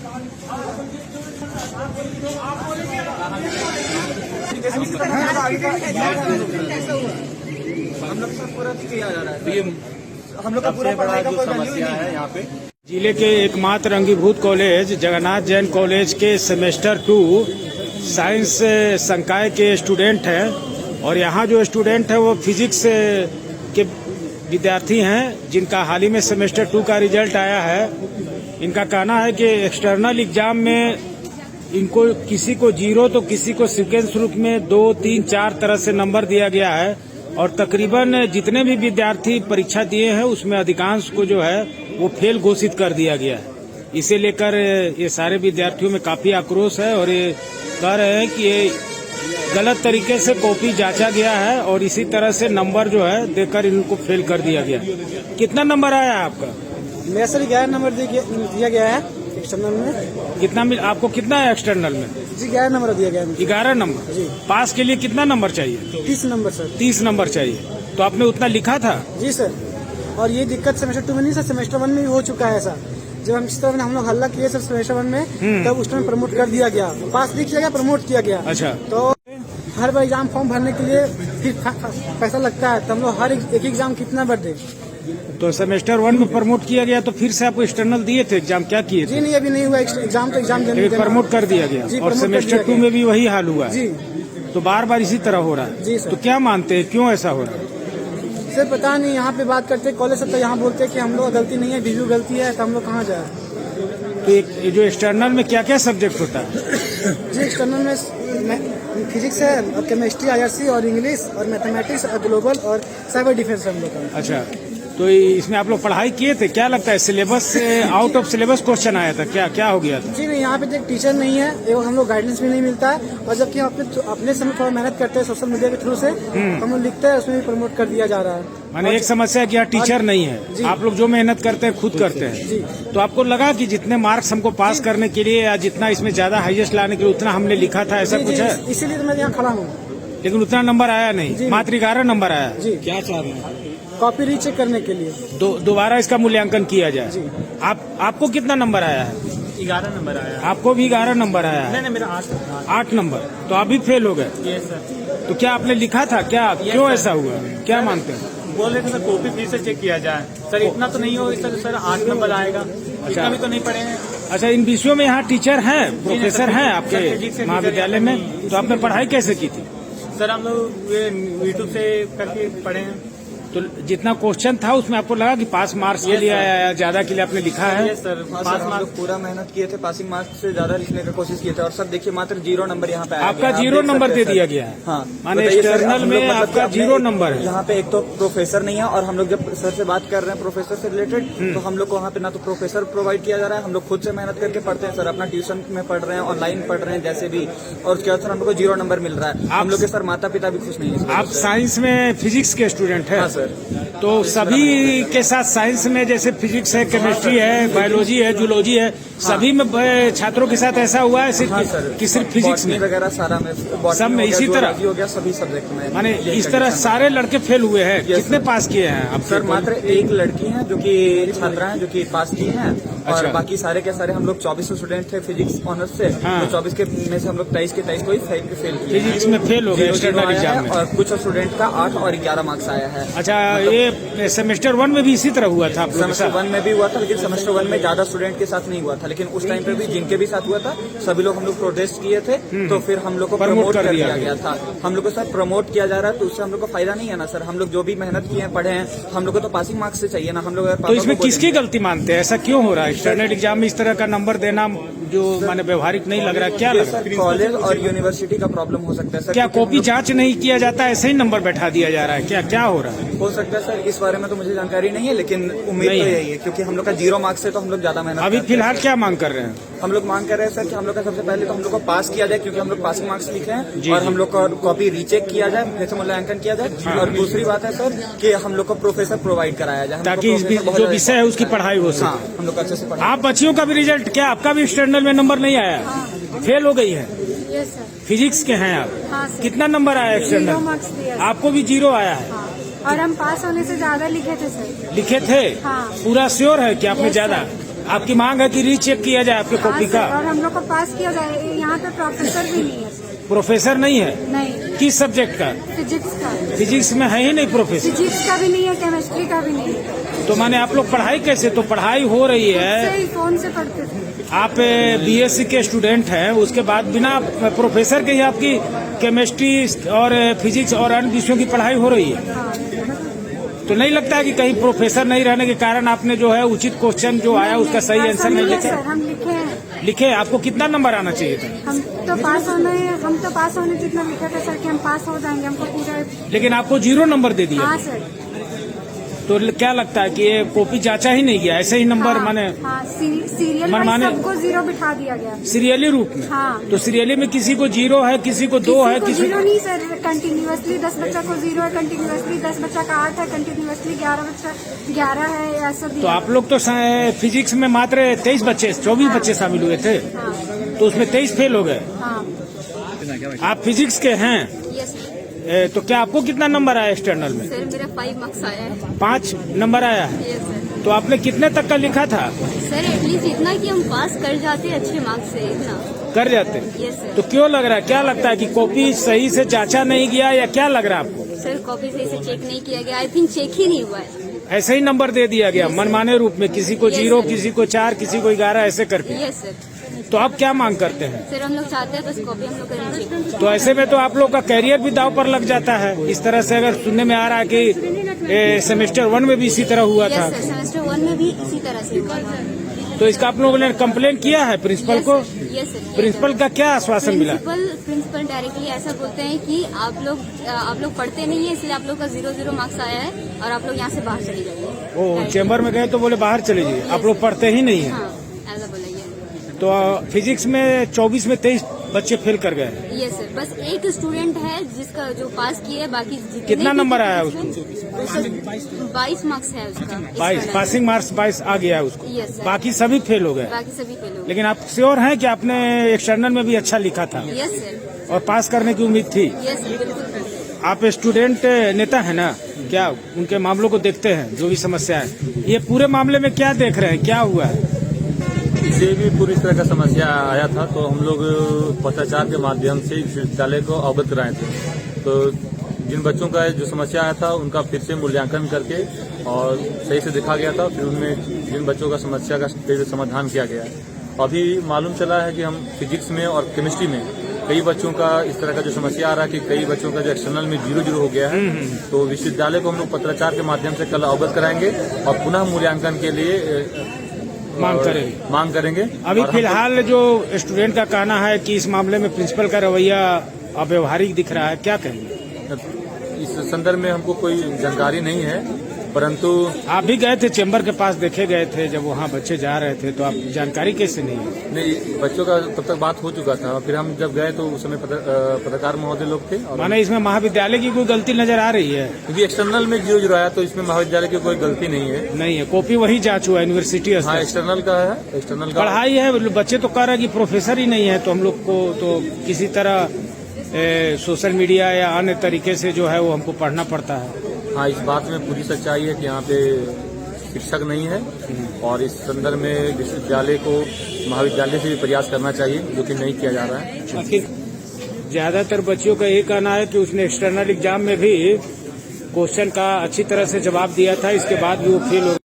हम लोग सब पूरा किया जा रहा है, हम लोग का पूरा बड़ा जो समस्या है यहाँ पे। जिले के एकमात्र अंगीभूत कॉलेज जगन्नाथ जैन कॉलेज के सेमेस्टर 2 साइंस संकाय के स्टूडेंट हैं और यहाँ जो स्टूडेंट है वो फिजिक्स के विद्यार्थी हैं जिनका हाल ही में सेमेस्टर 2 का रिजल्ट आया है। इनका कहना है कि एक्सटर्नल एग्जाम में इनको किसी को 0 तो किसी को सीक्वेंस रूप में 2, 3, 4 तरह से नंबर दिया गया है और तकरीबन जितने भी विद्यार्थी परीक्षा दिए हैं उसमें अधिकांश को जो है वो फेल घोषित कर दिया गया है। इसे लेकर ये सारे विद्यार्थियों में काफी आक्रोश है और ये कह रहे हैं कि ये गलत तरीके से कॉपी जांचा गया है और इसी तरह से नंबर जो है देकर इनको फेल कर दिया गया। कितना नंबर आया है आपका? मेरा सर 11 नंबर दिया गया है एक्सटर्नल में। कितना आपको कितना है एक्सटर्नल में? जी 11 नंबर दिया गया है। 11 नंबर जी। पास के लिए कितना नंबर चाहिए? 30 नंबर सर। 30 नंबर चाहिए। तो आपने उतना लिखा था? जी सर। और ये दिक्कत सेमेस्टर 2 में नहीं सर, सेमेस्टर 1 में भी हो चुका है सर। जब हम इस तरह हम लोग हल्ला किए सर सेमेस्टर 1 में, तब उस टाइम प्रमोट कर दिया गया, पास भी किया गया, प्रमोट किया गया। अच्छा। तो हर बार एग्जाम फॉर्म भरने के लिए फिर पैसा लगता है, तो हम लोग हर एक एग्जाम कितना बार दें। तो सेमेस्टर 1 में प्रमोट किया गया तो फिर से आपको एक्सटर्नल दिए थे एग्जाम? क्या किए थे? जी नहीं, अभी नहीं हुआ एग्जाम, तो एग्जाम देने प्रमोट कर दिया गया और सेमेस्टर 2 में भी वही हाल हुआ है। जी। तो बार बार इसी तरह हो रहा है? जी सर। तो क्या मानते हैं क्यों ऐसा हो रहा है? सर पता नहीं, यहाँ पे बात करते कॉलेज से तो यहाँ बोलते हैं कि हम लोग गलती नहीं है, रिव्यू गलती है, तो हम लोग कहाँ जाए। तो ये जो एक्सटर्नल में क्या क्या सब्जेक्ट होता है? जी एक्सटर्नल में फिजिक्स है और केमिस्ट्री, IRC और इंग्लिश और मैथमेटिक्स और ग्लोबल और साइबर डिफेंस हम लोग का। अच्छा, तो इसमें आप लोग पढ़ाई किए थे? क्या लगता है सिलेबस से आउट ऑफ सिलेबस क्वेश्चन आया था? क्या हो गया था? जी नहीं, यहाँ पे एक टीचर नहीं है एवं हम लोग गाइडेंस भी नहीं मिलता है, और जबकि हम अपने समय थोड़ा मेहनत करते हैं सोशल मीडिया के थ्रू से, हम लोग लिखते हैं, उसमें भी प्रमोट कर दिया जा रहा है। माने एक समस्या है कि यहाँ टीचर नहीं है, आप लोग जो मेहनत करते हैं खुद करते हैं। जी। तो आपको लगा कि जितने मार्क्स हमको पास करने के लिए या जितना इसमें ज्यादा हाईएस्ट लाने के लिए उतना हमने लिखा था, ऐसा कुछ है? इसीलिए तो मैं यहाँ खड़ा हूँ। लेकिन उतना नंबर आया नहीं, मात्र 11 नंबर आया। जी। क्या चाह रहे हैं? कॉपी रीचेक करने के लिए दोबारा इसका मूल्यांकन किया जाए। जी। आपको कितना नंबर आया है? 11 नंबर आया। आपको भी 11 नंबर आया है? नहीं, मेरा 8 नंबर। तो आप भी फेल हो गए? Yes sir. तो क्या आपने लिखा था? क्यों ऐसा हुआ? क्या मानते हैं? बोल रहे थे सर कॉपी फिर से चेक किया जाए। सर इतना तो नहीं हो सर 8 नंबर आएगा। इतना भी तो नहीं पढ़े हैं। अच्छा, इन विषयों में यहाँ टीचर हैं, प्रोफेसर हैं आपके महाविद्यालय में? तो आपने पढ़ाई कैसे की थी? सर हम लोग यूट्यूब से करके पढ़े हैं। तो जितना क्वेश्चन था उसमें आपको लगा कि पास मार्क्स के लिए आया, ज्यादा के लिए आपने लिखा है? यस सर, पास मार्क्स पूरा मेहनत किए थे, पासिंग मार्क्स से ज्यादा लिखने का कोशिश किए थे। और सर देखिए मात्र 0 नंबर यहाँ पे आपका 0 नंबर दे दिया गया है? हाँ, माने एक्सटर्नल में आपका 0 नंबर है। यहाँ पे एक तो प्रोफेसर नहीं है, और हम लोग जब सर से बात कर रहे हैं प्रोफेसर से रिलेटेड, तो हम लोग को वहाँ पे ना तो प्रोफेसर प्रोवाइड किया जा रहा है, हम लोग खुद से मेहनत करके पढ़ते हैं सर, अपना ट्यूशन में पढ़ रहे हैं, ऑनलाइन पढ़ रहे हैं जैसे भी, और उसके बाद सर हम लोग को 0 नंबर मिल रहा है। हम लोग के सर माता पिता भी खुश नहीं है। आप साइंस में फिजिक्स के स्टूडेंट हैं? हाँ सर। तो सभी के साथ साइंस में जैसे फिजिक्स है, केमिस्ट्री है, बायोलॉजी है, जूलॉजी है, सभी में छात्रों के साथ ऐसा हुआ है कि सिर्फ फिजिक्स में वगैरह सारा में सब में इसी तरह हो गया, सभी सब्जेक्ट में माने इस तरह सारे लड़के फेल हुए हैं? कितने पास किए हैं आप? सर मात्र एक लड़की है जो कि छात्रा है जो कि पास की है, और बाकी सारे के सारे हम लोग 24 स्टूडेंट थे फिजिक्स ऑनर्स से। तो 24 के में से हम लोग 23 के 23 को ही फेल किए। फिजिक्स में फेल हो गए एक्सटर्नल एग्जाम में, और कुछ स्टूडेंट का 8 और 11 मार्क्स आया है। अच्छा, ये सेमेस्टर 1 में भी इसी तरह हुआ था? सेमेस्टर 1 में भी हुआ था, लेकिन सेमेस्टर 1 में ज्यादा स्टूडेंट के साथ नहीं हुआ था, लेकिन उस टाइम पे भी जिनके भी साथ हुआ था सभी लोग हम लोग प्रोटेस्ट किए थे, तो फिर हम लोग को प्रमोट कर दिया गया था। हम लोग को सर प्रमोट किया जा रहा है, तो उससे हम लोग को फायदा नहीं है ना सर। हम लोग जो भी मेहनत किए हैं, पढ़े हैं, हम लोग को तो पासिंग मार्क्स से चाहिए ना। हम लोग तो इसमें किसकी गलती मानते हैं? ऐसा क्यों हो रहा है? एक्सटर्नल एग्जाम में इस तरह का नंबर देना जो माने व्यवहारिक नहीं लग रहा है, क्या लग रहा है? कॉलेज और यूनिवर्सिटी का प्रॉब्लम हो सकता है सर। क्या कॉपी जांच नहीं किया जाता, ऐसे ही नंबर बैठा दिया जा रहा है? क्या हो रहा है? हो सकता है सर, इस बारे में तो मुझे जानकारी नहीं है, लेकिन उम्मीद तो यही है, क्योंकि हम लोग का 0 मार्क्स है तो हम लोग ज्यादा मेहनत। अभी फिलहाल क्या मांग कर रहे हैं? हम लोग मांग कर रहे हैं सर कि हम लोग का सबसे पहले तो हम लोग को पास किया जाए, क्योंकि हम लोग पासिंग मार्क्स लिखे हैं, और हम लोग का कॉपी रीचेक किया जाए, फिर से मूल्यांकन किया जाए। और दूसरी बात है सर कि हम लोग को प्रोफेसर प्रोवाइड कराया जाए, ताकि जो विषय है उसकी पढ़ाई हो सके। हम लोग अच्छे से पढ़ाई। आप बच्चियों का भी रिजल्ट, क्या आपका भी एक्सटर्नल में नंबर नहीं आया? फेल हो गई है? Yes sir. फिजिक्स के हैं आप? हाँ सर। कितना नंबर आया एक्सटर्नल? 0 मार्क्स दिया। आपको भी 0 आया है? हाँ। और हम पास होने से ज्यादा लिखे थे सर। लिखे थे? हाँ। पूरा श्योर है कि आपने ज्यादा? आपकी मांग है कि रीचेक किया जाए आपके कॉपी का? और हम लोग को पास किया जाए। यहाँ पे प्रोफेसर भी नहीं है सर। प्रोफेसर नहीं है? नहीं, किस सब्जेक्ट का? फिजिक्स का। फिजिक्स में है ही नहीं प्रोफेसर। फिजिक्स का भी नहीं है, केमिस्ट्री का भी नहीं है। तो माने आप लोग पढ़ाई कैसे? तो पढ़ाई हो रही से है, ही फोन से पढ़ते थे। आप बीएससी के स्टूडेंट हैं, उसके बाद बिना प्रोफेसर के ही आपकी केमिस्ट्री और फिजिक्स और अन्य विषयों की पढ़ाई हो रही है। हाँ, तो नहीं लगता है कि कहीं प्रोफेसर नहीं रहने के कारण आपने जो है उचित क्वेश्चन जो आया उसका सही ऐसा आंसर नहीं है लिखा? सर, हम लिखे हैं। लिखे? आपको कितना नंबर आना चाहिए था? हम तो पास होने जितना लिखा था सर कि हम पास हो जाएंगे, हमको पूरा। लेकिन आपको 0 नंबर दे दिया। हाँ सर। तो क्या लगता है कि ये कॉपी जांचा ही नहीं गया, ऐसे ही नंबर माने सीरियल में मनमाने सबको 0 बिठा दिया गया। सीरियली रूप में? हाँ। तो सीरियली में किसी को 0 है, किसी को 2 है, किसी को 0 नहीं सर, कंटिन्यूअसली 10 बच्चा को 0 है, कंटिन्यूअसली 10 बच्चा का 8 है, कंटिन्यूअसली 11 बच्चा 11 है, ऐसा तो दिया। आप लोग तो फिजिक्स में मात्र 23 बच्चे 24 बच्चे शामिल हुए थे, हाँ तो उसमें 23 फेल हो गए। हाँ। आप फिजिक्स के हैं? यस तो क्या आपको कितना नंबर आया एक्सटर्नल में? सर, मेरा 5 मार्क्स आया है। 5 नंबर आया है? Yes sir. तो आपने कितने तक का लिखा था? सर एटलीस्ट इतना कि हम पास कर जाते अच्छे मार्क्स से, इतना कर जाते? Yes sir. तो क्यों लग रहा है, क्या लगता है कि कॉपी सही से जांचा नहीं गया या क्या लग रहा है आपको? सर कॉपी सही से चेक नहीं किया गया, आई थिंक चेक ही नहीं हुआ है। ऐसे ही नंबर दे दिया गया मनमाने रूप में, किसी को Yes, 0, sir. किसी को 4, किसी को 11 ऐसे करके? Yes sir. तो आप क्या मांग करते हैं? सर हम लोग चाहते हैं बस कॉपी हम लोग करें चेक। तो ऐसे में तो आप लोग का कैरियर भी दाव पर लग जाता है। इस तरह से अगर सुनने में आ रहा है कि सेमेस्टर 1 में भी इसी तरह हुआ था, यस सर, सेमेस्टर 1 में भी इसी तरह से हुआ था। तो इसका आप लोगों ने कंप्लेन किया है प्रिंसिपल को? Yes sir. प्रिंसिपल का क्या आश्वासन मिला? प्रिंसिपल डायरेक्टली ऐसा बोलते हैं कि आप लोग पढ़ते नहीं है, इसलिए आप लोग का 0 मार्क्स आया है और आप लोग यहाँ से बाहर चले जाइए। वो चैम्बर में गए तो बोले बाहर चले जाइए, आप लोग पढ़ते ही नहीं है। हाँ, ऐसा बोला ये। तो फिजिक्स में 24 में 23 बच्चे फेल कर गए। यस सर, बस एक स्टूडेंट है जिसका जो पास किया है, बाकी कितना नंबर आया उसको? 22 मार्क्स है उसका। 22 पासिंग मार्क्स 22 आ गया है उसको। Yes sir. बाकी सभी फेल हो गए। बाकी सभी फेल हो गए। लेकिन आप श्योर हैं कि आपने एक्सटर्नल में भी अच्छा लिखा था यस सर। और पास करने की उम्मीद थी? यस सर, बिल्कुल। आप स्टूडेंट नेता है ना, क्या उनके मामलों को देखते हैं, जो भी समस्या है? ये पूरे मामले में क्या देख रहे हैं, क्या हुआ है? इसे भी पूरी तरह का समस्या आया था, तो हम लोग पत्राचार के माध्यम से विश्वविद्यालय को अवगत कराए थे। तो जिन बच्चों का जो समस्या आया था उनका फिर से मूल्यांकन करके और सही से देखा गया था, फिर उनमें जिन बच्चों का समस्या का फिर समाधान किया गया है। अभी मालूम चला है कि हम फिजिक्स में और केमिस्ट्री में कई बच्चों का इस तरह का जो समस्या आ रहा है कि कई बच्चों का जो एक्सटर्नल में 0 हो गया है। तो विश्वविद्यालय को हम लोग पत्राचार के माध्यम से कल अवगत कराएंगे और पुनः मूल्यांकन के लिए मांग करेंगे। अभी फिलहाल जो स्टूडेंट का कहना है कि इस मामले में प्रिंसिपल का रवैया अव्यवहारिक दिख रहा है, क्या कहेंगे? इस संदर्भ में हमको कोई जानकारी नहीं है, परंतु आप भी गए थे चैम्बर के पास, देखे गए थे जब वहाँ बच्चे जा रहे थे, तो आप जानकारी कैसे नहीं है? नहीं, बच्चों का तब तक बात हो चुका था। फिर हम जब गए तो उस समय पत्रकार महोदय लोग थे और माने इसमें महाविद्यालय की कोई गलती नजर आ रही है? क्योंकि एक्सटर्नल में 0 आया तो इसमें महाविद्यालय की कोई गलती नहीं है। नहीं है, कॉपी वही जांच हुआ यूनिवर्सिटी हाँ, स्तर। एक्सटर्नल का है, एक्सटर्नल का पढ़ाई है, बच्चे तो कह रहे हैं कि प्रोफेसर ही नहीं है, तो हम लोग को तो किसी तरह सोशल मीडिया या अन्य तरीके से जो है वो हमको पढ़ना पड़ता है। हाँ, इस बात में पूरी सच्चाई है कि यहाँ पे शिक्षक नहीं है और इस संदर्भ में विश्वविद्यालय को महाविद्यालय से भी प्रयास करना चाहिए, जो कि नहीं किया जा रहा है। ज्यादातर बच्चों का ये कहना है कि उसने एक्सटर्नल एग्जाम में भी क्वेश्चन का अच्छी तरह से जवाब दिया था, इसके बाद भी वो फेल हो